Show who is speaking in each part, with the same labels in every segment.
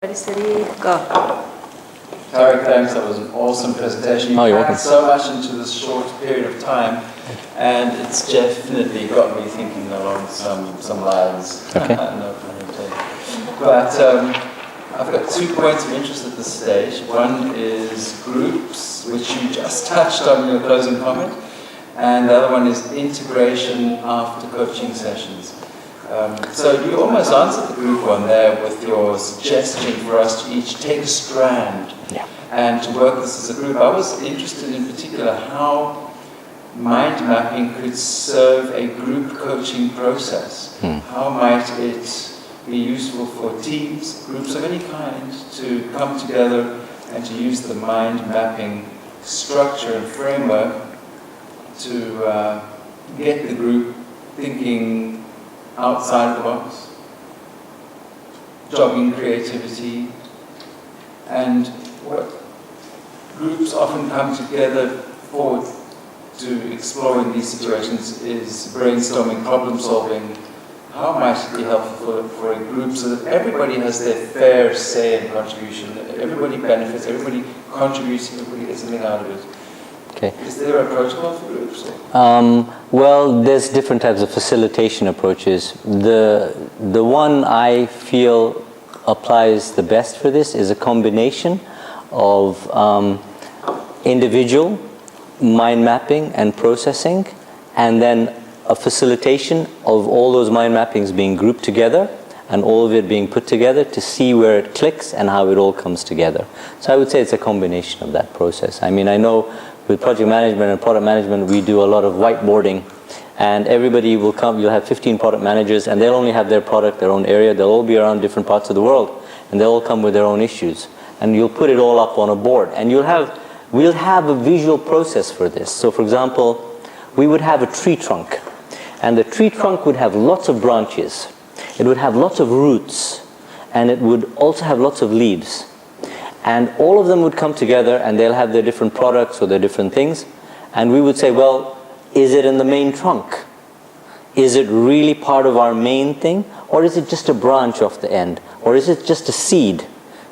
Speaker 1: Ready, steady, go.
Speaker 2: Tarek, thanks. That was an awesome presentation. You
Speaker 3: Oh, you're
Speaker 2: packed so much into this short period of time, and it's definitely got me thinking along some lines.
Speaker 3: Okay.
Speaker 2: No pun intended. But I've got 2 points of interest at this stage. One is groups, which you just touched on in your closing comment, and the other one is integration after coaching sessions. So you almost answered the group one there with your suggestion for us to each take a strand and to work this as a group. I was interested in particular how mind mapping could serve a group coaching process. How might it be useful for teams, groups of any kind, to come together and to use the mind mapping structure and framework to get the group thinking outside the box, jogging creativity, and what groups often come together for to explore in these situations is brainstorming, problem solving. How might it be helpful for a group so that everybody has their fair say and contribution, everybody benefits, everybody contributes, everybody gets something out of it?
Speaker 3: Okay.
Speaker 2: Is there a protocol for groups?
Speaker 3: Well, there's different types of facilitation approaches. The one I feel applies the best for this is a combination of individual mind mapping and processing, and then a facilitation of all those mind mappings being grouped together and all of it being put together to see where it clicks and how it all comes together. So I would say it's a combination of that process. I mean, I know with project management and product management, we do a lot of whiteboarding, and everybody will come. You'll have 15 product managers, and they'll only have their product, their own area. They'll all be around different parts of the world, and they'll all come with their own issues. And you'll put it all up on a board, and we'll have a visual process for this. So, for example, we would have a tree trunk, and the tree trunk would have lots of branches. It would have lots of roots, and it would also have lots of leaves. And all of them would come together, and they'll have their different products or their different things. And we would say, well, is it in the main trunk? Is it really part of our main thing? Or is it just a branch off the end? Or is it just a seed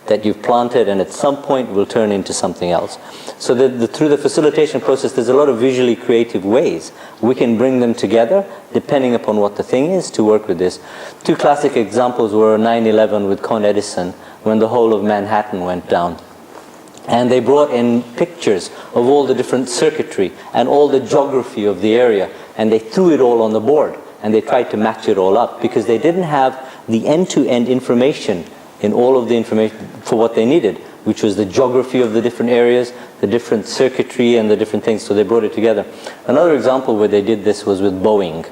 Speaker 3: that you've planted and at some point will turn into something else? So through the facilitation process, there's a lot of visually creative ways we can bring them together depending upon what the thing is to work with this. 2 classic examples were 9/11 with Con Edison, when the whole of Manhattan went down. And they brought in pictures of all the different circuitry and all the geography of the area, and they threw it all on the board, and they tried to match it all up because they didn't have the end-to-end information in all of the information for what they needed, which was the geography of the different areas, the different circuitry and the different things, so they brought it together. Another example where they did this was with Boeing.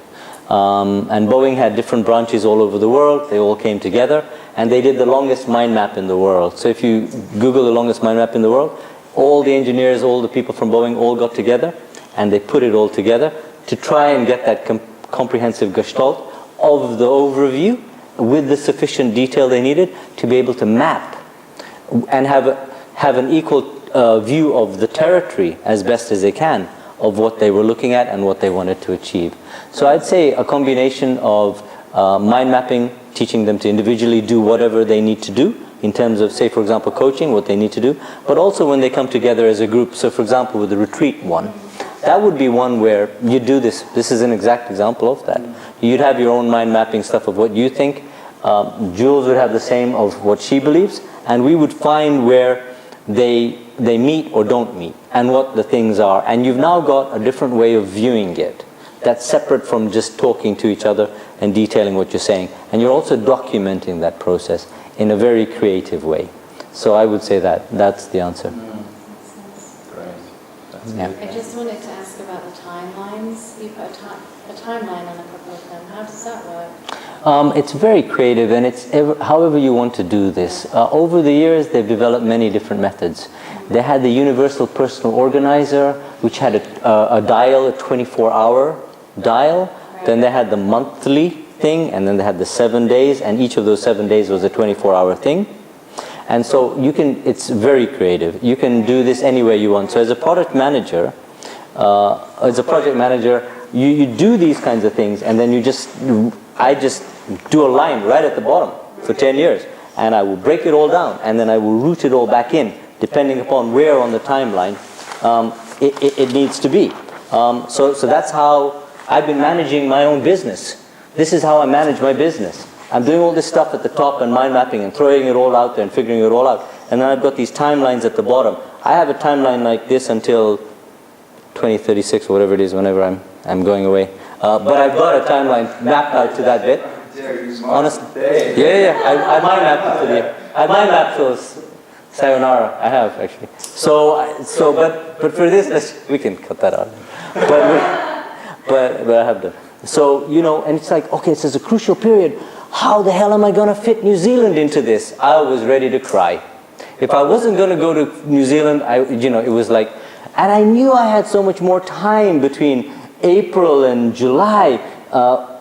Speaker 3: And Boeing had different branches all over the world. They all came together, and they did the longest mind map in the world. So if you Google the longest mind map in the world, all the engineers, all the people from Boeing all got together, and they put it all together to try and get that comprehensive gestalt of the overview with the sufficient detail they needed to be able to map and have an equal view of the territory as best as they can of what they were looking at and what they wanted to achieve. So I'd say a combination of mind mapping, teaching them to individually do whatever they need to do in terms of, say, for example, coaching, what they need to do, but also when they come together as a group. So, for example, with the retreat one, that would be one where you do this. This is an exact example of that. You'd have your own mind mapping stuff of what you think. Jules would have the same of what she believes, and we would find where they meet or don't meet and what the things are. And you've now got a different way of viewing it that's separate from just talking to each other and detailing what you're saying. And you're also documenting that process in a very creative way. So I would say that's the answer.
Speaker 2: Great. That's
Speaker 3: Yeah.
Speaker 2: good.
Speaker 4: I just wanted to ask about the timelines. You put a timeline on a couple of them. How does that work?
Speaker 3: It's very creative, and it's however you want to do this. Over the years, they've developed many different methods. They had the universal personal organizer, which had a dial, a 24-hour dial.
Speaker 4: Right.
Speaker 3: Then they had the monthly thing, and then they had the 7 days, and each of those 7 days was a 24-hour thing. And so it's very creative. You can do this any way you want. So as a product manager, as a project manager, you do these kinds of things, and then I just do a line right at the bottom for 10 years. and I will break it all down, and then I will route it all back in, depending upon where on the timeline it needs to be. So that's how I've been managing my own business. This is how I manage my business. I'm doing all this stuff at the top and mind mapping and throwing it all out there and figuring it all out. And then I've got these timelines at the bottom. I have a timeline like this until 2036 or whatever it is, whenever I'm going away. But I've got a timeline mapped out to that bit. Honestly, yeah. I mind mapped to the. I mind mapped those. Sayonara. I have actually. But for this, we can cut that out. But I have done. So and it's like, okay, this is a crucial period. How the hell am I going to fit New Zealand into this? I was ready to cry. If I wasn't going to go to New Zealand, it was like, and I knew I had so much more time between April and July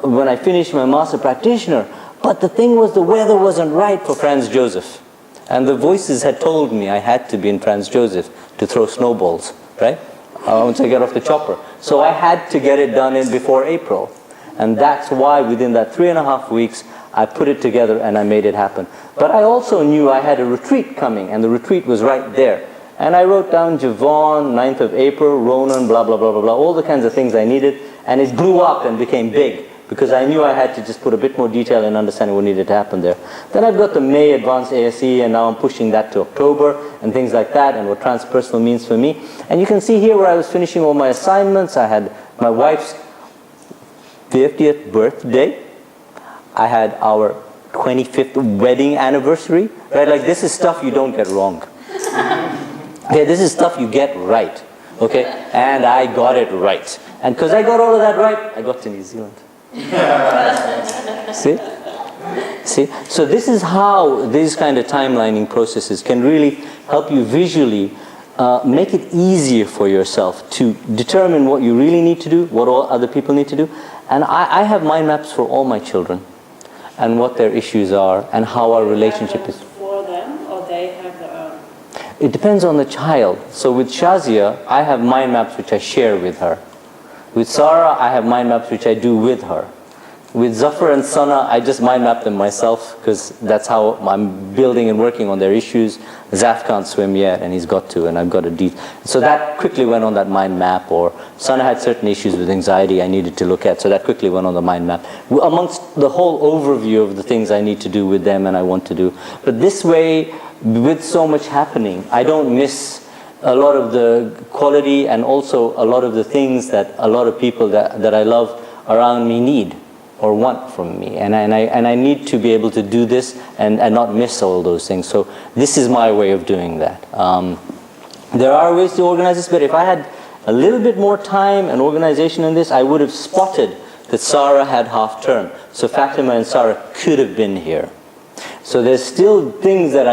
Speaker 3: when I finished my master practitioner. But the thing was, the weather wasn't right for Franz Josef. And the voices had told me I had to be in Franz Josef to throw snowballs, right? Once I get off the chopper. So I had to get it done in before April. And that's why within that 3.5 weeks, I put it together and I made it happen. But I also knew I had a retreat coming, and the retreat was right there. And I wrote down Javon, 9th of April, Ronan, blah, blah, blah, blah, blah, all the kinds of things I needed. And it blew up and became big, because I knew I had to just put a bit more detail and understanding what needed to happen there. Then I've got the May Advanced ASE, and now I'm pushing that to October, and things like that, and what transpersonal means for me. And you can see here where I was finishing all my assignments. I had my wife's 50th birthday. I had our 25th wedding anniversary, right? Like, this is stuff you don't get wrong. Okay, this is stuff you get right, okay? And I got it right. And because I got all of that right, I got to New Zealand. See? So this is how these kind of timelining processes can really help you visually make it easier for yourself to determine what you really need to do, what all other people need to do. And I have mind maps for all my children, and what their issues are, and how our relationship is.
Speaker 1: For them, or they have their own?
Speaker 3: It depends on the child. So with Shazia, I have mind maps which I share with her. With Sarah, I have mind maps which I do with her. With Zafar and Sana, I just mind map them myself, because that's how I'm building and working on their issues. Zaf can't swim yet, and he's got to, and I've got to do. So that quickly went on that mind map. Or Sana had certain issues with anxiety I needed to look at, so that quickly went on the mind map. Amongst the whole overview of the things I need to do with them and I want to do. But this way, with so much happening, I don't miss a lot of the quality and also a lot of the things that a lot of people that I love around me need or want from me, and I need to be able to do this and not miss all those things. So this is my way of doing that. There are ways to organize this, but if I had a little bit more time and organization in this, I would have spotted that Sarah had half term. So Fatima and Sarah could have been here. So there's still things that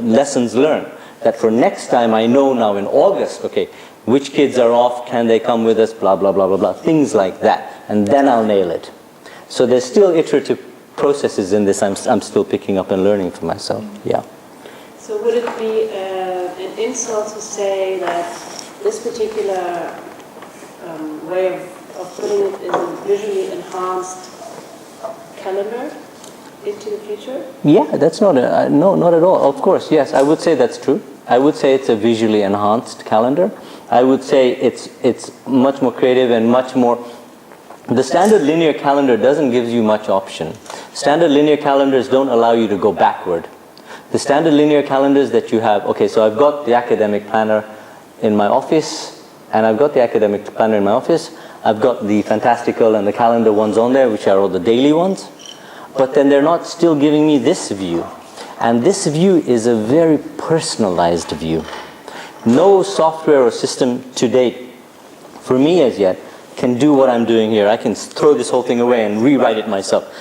Speaker 3: lessons learned, that for next time I know now in August, okay, which kids are off, can they come with us, blah, blah, blah, blah, blah, things like that. And then I'll nail it. So there's still iterative processes in this I'm still picking up and learning for myself, yeah.
Speaker 1: So would it be an insult to say that this particular way of putting it is a visually enhanced calendar into the future?
Speaker 3: Yeah, that's not no, not at all. Of course, yes, I would say that's true. I would say it's a visually enhanced calendar. I would say it's much more creative and much more. The standard linear calendar doesn't give you much option. Standard linear calendars don't allow you to go backward. The standard linear calendars that you have, okay, so I've got the academic planner in my office, and I've got the academic planner in my office. I've got the fantastical and the calendar ones on there, which are all the daily ones. But then they're not still giving me this view. And this view is a very personalized view. No software or system to date, for me as yet, can do what I'm doing here. I can throw this whole thing away and rewrite it myself,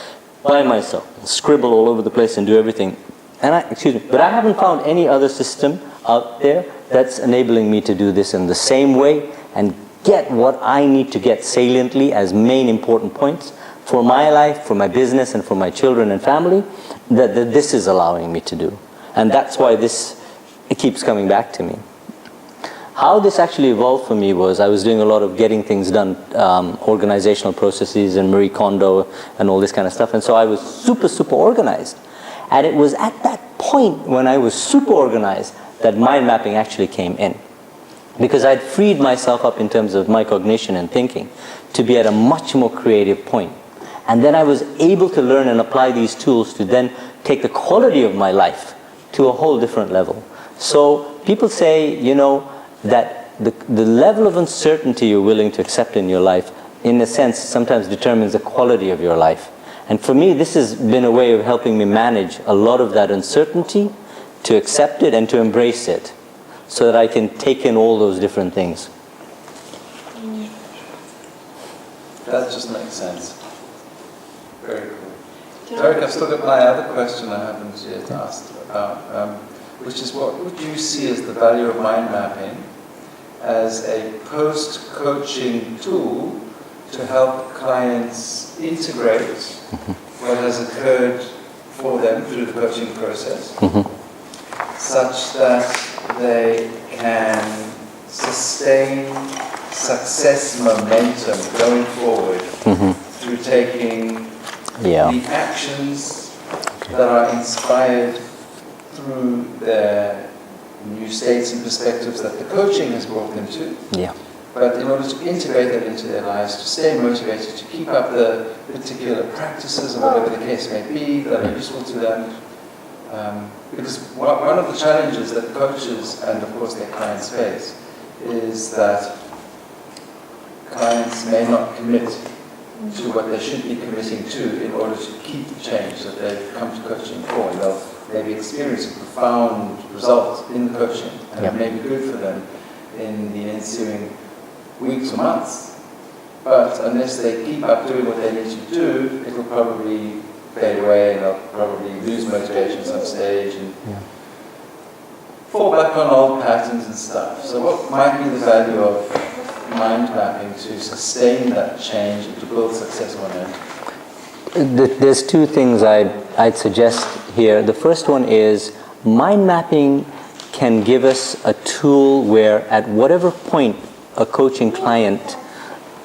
Speaker 3: by myself, scribble all over the place and do everything. But I haven't found any other system out there that's enabling me to do this in the same way and get what I need to get saliently as main important points for my life, for my business, and for my children and family, that this is allowing me to do. And that's why it keeps coming back to me. How this actually evolved for me was I was doing a lot of getting things done, organizational processes and Marie Kondo and all this kind of stuff. And so I was super, super organized. And it was at that point when I was super organized that mind mapping actually came in. Because I'd freed myself up in terms of my cognition and thinking to be at a much more creative point. And then I was able to learn and apply these tools to then take the quality of my life to a whole different level. So people say, you know, that the level of uncertainty you're willing to accept in your life, in a sense, sometimes determines the quality of your life. And for me, this has been a way of helping me manage a lot of that uncertainty, to accept it and to embrace it, so that I can take in all those different things.
Speaker 2: That just makes sense. Very cool. Derek, I've still got my other question I haven't yet asked about, which is what would you see as the value of mind mapping as a post-coaching tool to help clients integrate what has occurred for them through the coaching process, such that they can sustain success momentum going forward through taking the actions that are inspired through their new states and perspectives that the coaching has brought them to. But in order to integrate that into their lives, to stay motivated, to keep up the particular practices or whatever the case may be that are useful to them. Because one of the challenges that coaches and of course their clients face is that clients may not commit to what they should be committing to in order to keep the change that they've come to coaching for. And they'll maybe experience a profound result in the coaching, and it may be good for them in the ensuing weeks or months. But unless they keep up doing what they need to do, it will probably fade away, and they'll probably lose motivation at some stage and fall back on old patterns and stuff. So what might be the value of mind mapping to sustain that change and to build success momentum?
Speaker 3: There's two things I'd suggest here. The first one is mind mapping can give us a tool where at whatever point a coaching client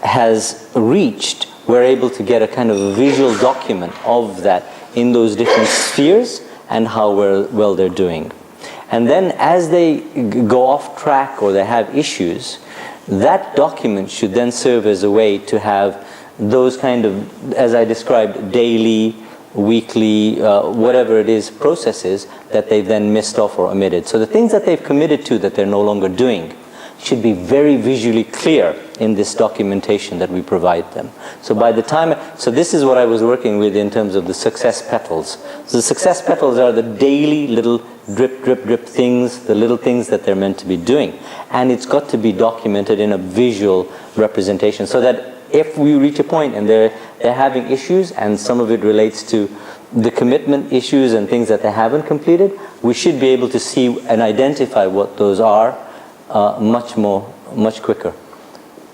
Speaker 3: has reached, we're able to get a kind of a visual document of that in those different spheres and how well they're doing. And then as they go off track or they have issues, that document should then serve as a way to have those kind of, as I described, daily, weekly, whatever it is, processes that they've then missed off or omitted. So the things that they've committed to that they're no longer doing should be very visually clear in this documentation that we provide them. So by the time, so this is what I was working with in terms of the success petals. So the success petals are the daily little drip, drip, drip things, the little things that they're meant to be doing. And it's got to be documented in a visual representation so that if we reach a point and they're having issues, and some of it relates to the commitment issues and things that they haven't completed, we should be able to see and identify what those are much quicker.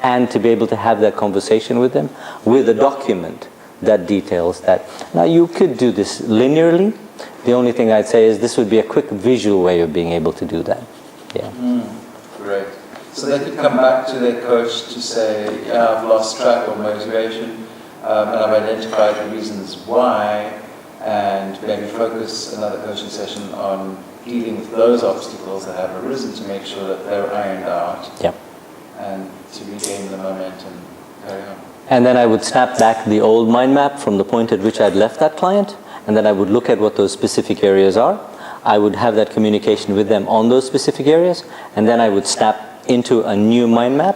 Speaker 3: And to be able to have that conversation with them with a document that details that. Now you could do this linearly. The only thing I'd say is this would be a quick visual way of being able to do that.
Speaker 2: Great. So they could come back to their coach to say, yeah, I've lost track of motivation, and I've identified the reasons why, and maybe focus another coaching session on dealing with those obstacles that have arisen to make sure that they're ironed out, and to regain the momentum, carry on.
Speaker 3: And then I would snap back the old mind map from the point at which I'd left that client, and then I would look at what those specific areas are. I would have that communication with them on those specific areas, and then I would snap into a new mind map,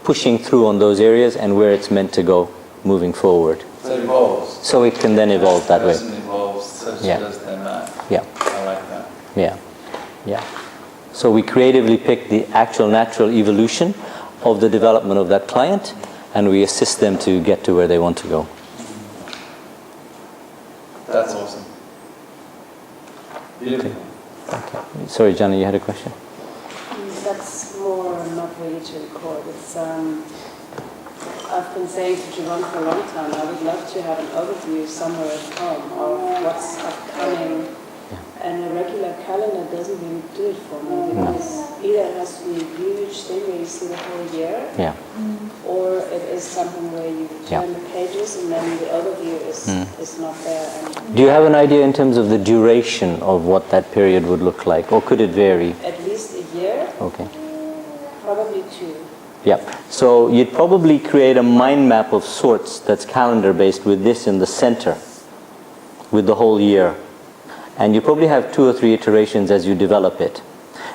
Speaker 3: pushing through on those areas and where it's meant to go moving forward.
Speaker 2: So it evolves.
Speaker 3: So it can then evolve that way.
Speaker 2: Person evolves, so does their map. I like that.
Speaker 3: So we creatively pick the actual natural evolution of the development of that client, and we assist them to get to where they want to go.
Speaker 2: That's awesome. Beautiful.
Speaker 3: Okay. Sorry, Johnny, you had a question?
Speaker 1: That's more not really to record. It's I've been saying to Javon for a long time, I would love to have an overview somewhere at home of what's upcoming And a regular calendar doesn't really do it for me, because either it has to be a huge thing where you see the whole year,
Speaker 3: Yeah.
Speaker 1: or it is something where you turn the pages and then the overview is not there. And
Speaker 3: Do you have an idea in terms of the duration of what that period would look like, or could it vary?
Speaker 1: at least a year,
Speaker 3: Okay.
Speaker 1: probably 2.
Speaker 3: Yeah. So you'd probably create a mind map of sorts that's calendar based with this in the center, with the whole year. And you probably have 2 or 3 iterations as you develop it.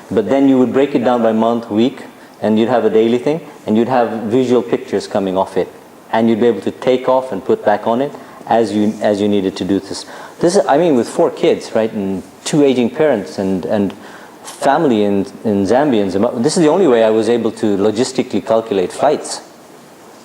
Speaker 3: But then you would break it down by month, week, and you'd have a daily thing, and you'd have visual pictures coming off it. And you'd be able to take off and put back on it as you needed to do this. This is, I mean, with 4 kids, right, and 2 aging parents and family in Zambia and Zimbabwe, this is the only way I was able to logistically calculate flights.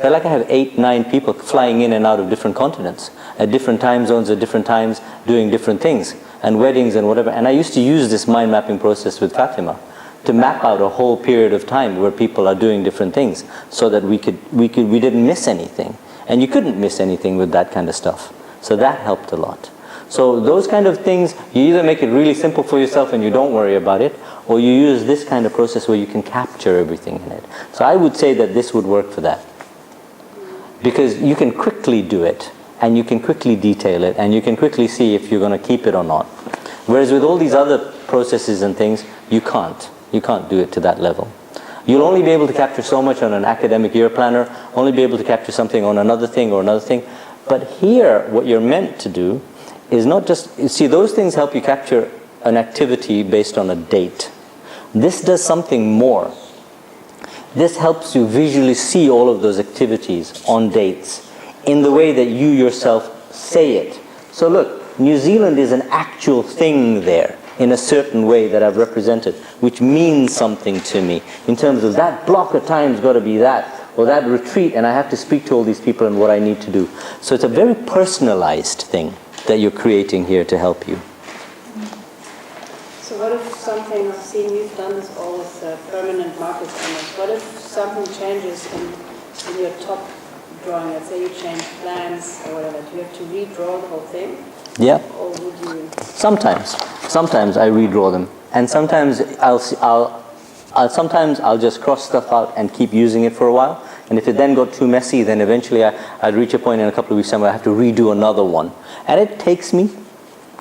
Speaker 3: I like I have 8, 9 people flying in and out of different continents at different time zones at different times, doing different things, and weddings and whatever. And I used to use this mind mapping process with Fatima to map out a whole period of time where people are doing different things, so that we didn't miss anything. And you couldn't miss anything with that kind of stuff. So that helped a lot. So those kind of things, you either make it really simple for yourself and you don't worry about it, or you use this kind of process where you can capture everything in it. So I would say that this would work for that. Because you can quickly do it, and you can quickly detail it, and you can quickly see if you're going to keep it or not. Whereas with all these other processes and things, you can't. You can't do it to that level. You'll only be able to capture so much on an academic year planner, only be able to capture something on another thing or another thing. But here, what you're meant to do is not just, you see, those things help you capture an activity based on a date. This does something more. This helps you visually see all of those activities on dates in the way that you yourself say it. So look, New Zealand is an actual thing there in a certain way that I've represented, which means something to me in terms of that block of time's got to be that, or that retreat, and I have to speak to all these people and what I need to do. So it's a very personalized thing that you're creating here to help you.
Speaker 1: So what if something, I've seen you've done this all with permanent market planners, what if something changes in your top drawing, let's say you change plans or whatever, do you have to redraw the whole thing?
Speaker 3: Yeah.
Speaker 1: Or would you?
Speaker 3: Sometimes I redraw them, and sometimes I'll just cross stuff out and keep using it for a while. And if it then got too messy, then eventually I'd reach a point in a couple of weeks time where I have to redo another one, and it takes me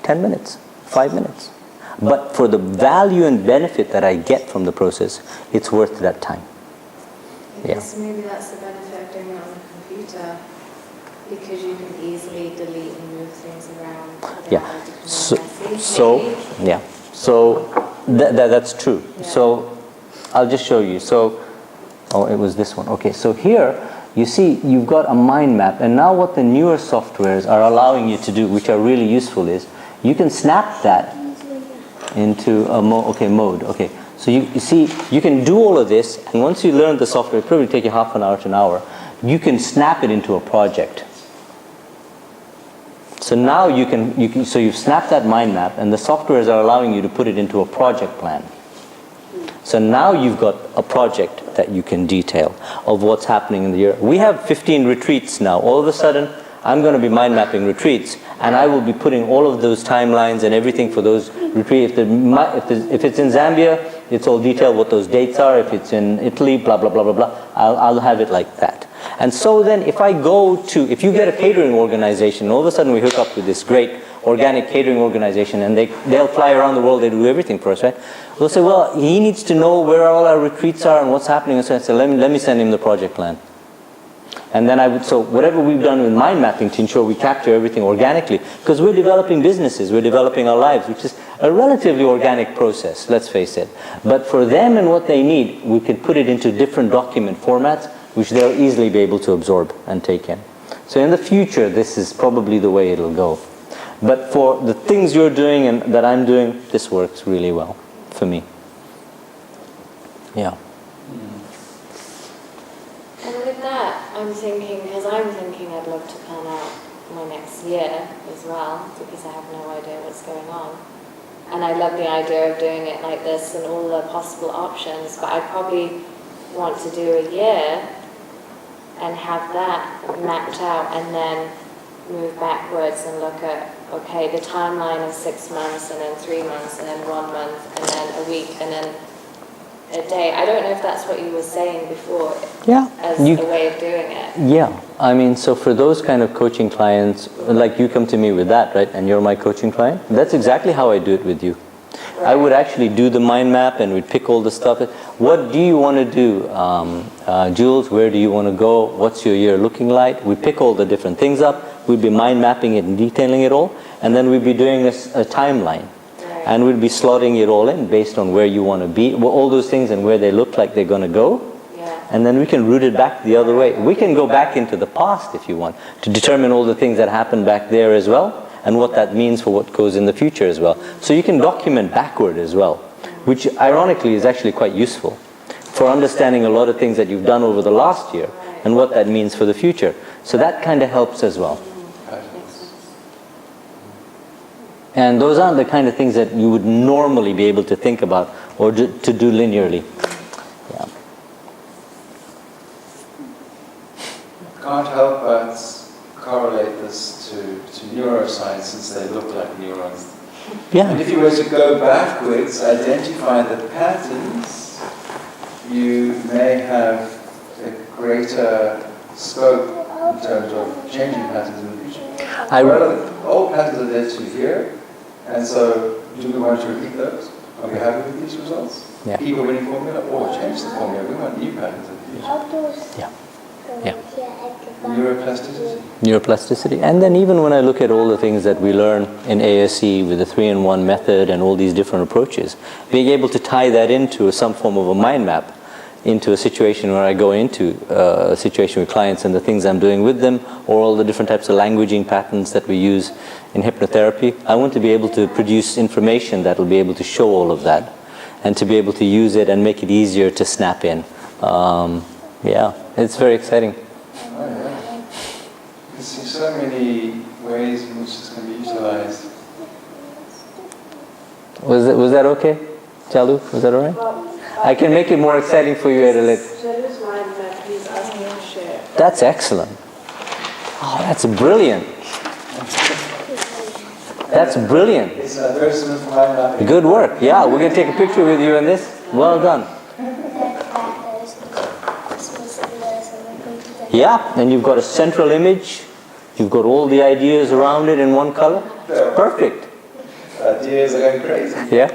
Speaker 3: 10 minutes, 5 minutes. But for the value and benefit that I get from the process, it's worth that time.
Speaker 4: I guess maybe that's the benefit of doing it on the computer, because you can easily delete and move things around.
Speaker 3: Yeah. So that's true.
Speaker 4: Yeah.
Speaker 3: So I'll just show you. So, oh, it was this one. Okay. So here you see you've got a mind map, and now what the newer softwares are allowing you to do, which are really useful, is you can snap that into a mode. Okay. So you see, you can do all of this, and once you learn the software, it'll probably take you half an hour to an hour. You can snap it into a project. So now so you've snapped that mind map, and the softwares are allowing you to put it into a project plan. So now you've got a project that you can detail of what's happening in the year. We have 15 retreats now. All of a sudden, I'm going to be mind mapping retreats, and I will be putting all of those timelines and everything for those retreats. If it's in Zambia, it's all detailed what those dates are. If it's in Italy, blah, blah, blah, blah, blah, I'll have it like that. And so then if you get a catering organization, all of a sudden we hook up with this great organic catering organization, and they'll fly around the world, they do everything for us, right? We'll say, well, he needs to know where all our retreats are and what's happening. And so I say, let me send him the project plan. And then so whatever we've done with mind mapping to ensure we capture everything organically, because we're developing businesses, we're developing our lives, which is a relatively organic process, let's face it. But for them and what they need, we can put it into different document formats, which they'll easily be able to absorb and take in. So in the future, this is probably the way it'll go. But for the things you're doing and that I'm doing, this works really well for me. Yeah.
Speaker 4: And with that, I'm thinking I'd love to plan out my next year as well, because I have no idea what's going on. And I love the idea of doing it like this and all the possible options, but I probably want to do a year and have that mapped out, and then move backwards and look at, okay, the timeline of 6 months, and then 3 months, and then 1 month, and then a week, and then a day. I don't know if that's what you were saying before,
Speaker 3: Yeah.
Speaker 4: as a way of doing it.
Speaker 3: Yeah, I mean, so for those kind of coaching clients, like you come to me with that, right, and you're my coaching client, that's exactly how I do it with you. I would actually do the mind map and we'd pick all the stuff. What do you want to do, Jules? Where do you want to go? What's your year looking like? We pick all the different things up. We'd be mind mapping it and detailing it all, and then we'd be doing a timeline. And we'd be slotting it all in based on where you want to be, all those things and where they look like they're going to go. And then we can route it back the other way. We can go back into the past if you want, to determine all the things that happened back there as well, and what that means for what goes in the future as well. So you can document backward as well, which ironically is actually quite useful for understanding a lot of things that you've done over the last year and what that means for the future. So that kind of helps as well. And those aren't the kind of things that you would normally be able to think about or to do linearly. Yeah.
Speaker 2: Can't help but correlate this to neuroscience, since they look like neurons.
Speaker 3: Yeah.
Speaker 2: And if you were to go backwards, identify the patterns, you may have a greater scope in terms of changing patterns in the future. All patterns are there to here, and so do we want to repeat those? Are we happy with these results?
Speaker 3: Yeah.
Speaker 2: Keep a winning formula or change the formula? We want new patterns in the future.
Speaker 3: Yeah. Yeah.
Speaker 2: Neuroplasticity.
Speaker 3: Neuroplasticity. And then even when I look at all the things that we learn in ASE with the 3-in-1 method and all these different approaches, being able to tie that into some form of a mind map, into a situation where I go into a situation with clients and the things I'm doing with them, or all the different types of languaging patterns that we use in hypnotherapy, I want to be able to produce information that will be able to show all of that, and to be able to use it and make it easier to snap in. Yeah, it's very exciting.
Speaker 2: Oh, yeah. You can see so many ways in which this can be utilized.
Speaker 3: Was that okay, Chalu? Was that all right? I can make it more exciting for you at a later.
Speaker 1: Chalu's mind map, he's asking to share.
Speaker 3: That's excellent. Oh, that's brilliant. That's brilliant.
Speaker 2: It's an advertisement for mind mapping.
Speaker 3: Good work. Yeah, we're going to take a picture with you in this. Well done. Yeah, and you've got a central image. You've got all the ideas around it in one color. Perfect.
Speaker 2: Ideas are going crazy.
Speaker 3: Yeah.